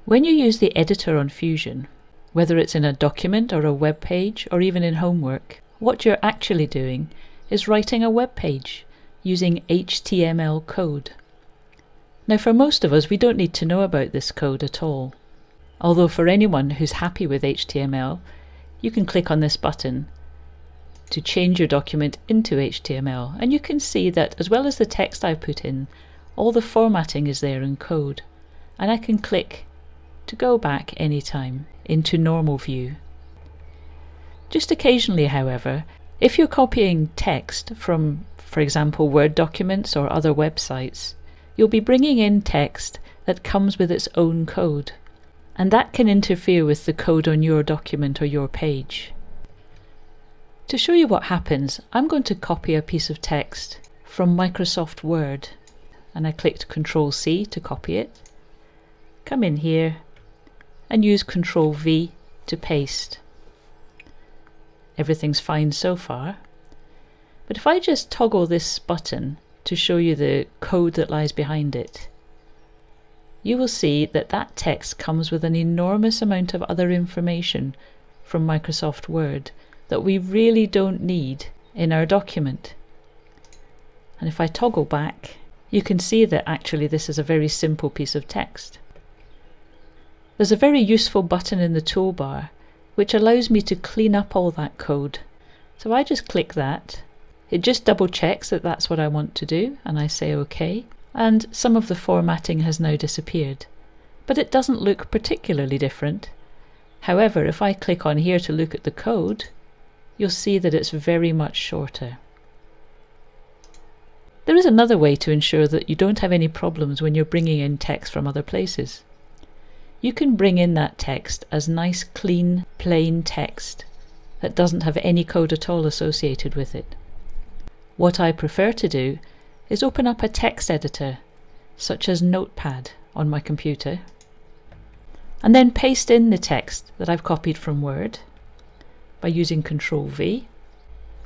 When you use the editor on Fusion, whether it's in a document or a web page or even in homework, what you're actually doing is writing a web page using HTML code. Now for most of us, we don't need to know about this code at all. Although for anyone who's happy with HTML, you can click on this button to change your document into HTML, and you can see that as well as the text I put in, all the formatting is there in code, and I can click to go back anytime into normal view. Just occasionally, however, if you're copying text from, for example, Word documents or other websites, you'll be bringing in text that comes with its own code, and that can interfere with the code on your document or your page. To show you what happens, I'm going to copy a piece of text from Microsoft Word, and I clicked Ctrl+C to copy it. Come in here and use Ctrl+V to paste. Everything's fine so far, but if I just toggle this button to show you the code that lies behind it, you will see that that text comes with an enormous amount of other information from Microsoft Word that we really don't need in our document. And if I toggle back, you can see that actually this is a very simple piece of text. There's a very useful button in the toolbar which allows me to clean up all that code. So I just click that. It just double checks that that's what I want to do, and I say OK, and some of the formatting has now disappeared. But it doesn't look particularly different. However, if I click on here to look at the code, you'll see that it's very much shorter. There is another way to ensure that you don't have any problems when you're bringing in text from other places. You can bring in that text as nice, clean, plain text that doesn't have any code at all associated with it. What I prefer to do is open up a text editor, such as Notepad on my computer, and then paste in the text that I've copied from Word by using Ctrl+V,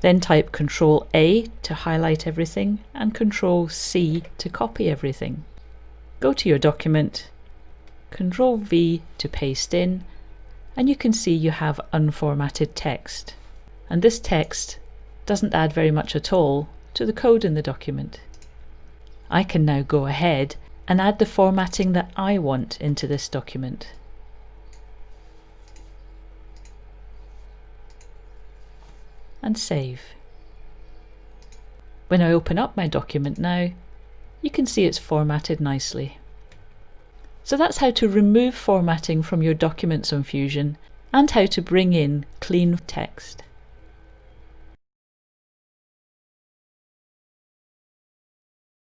then type Ctrl+A to highlight everything and Ctrl+C to copy everything. Go to your document, Ctrl+V to paste in, and you can see you have unformatted text. And this text doesn't add very much at all to the code in the document. I can now go ahead and add the formatting that I want into this document. And save. When I open up my document now, you can see it's formatted nicely. So that's how to remove formatting from your documents on Fusion and how to bring in clean text.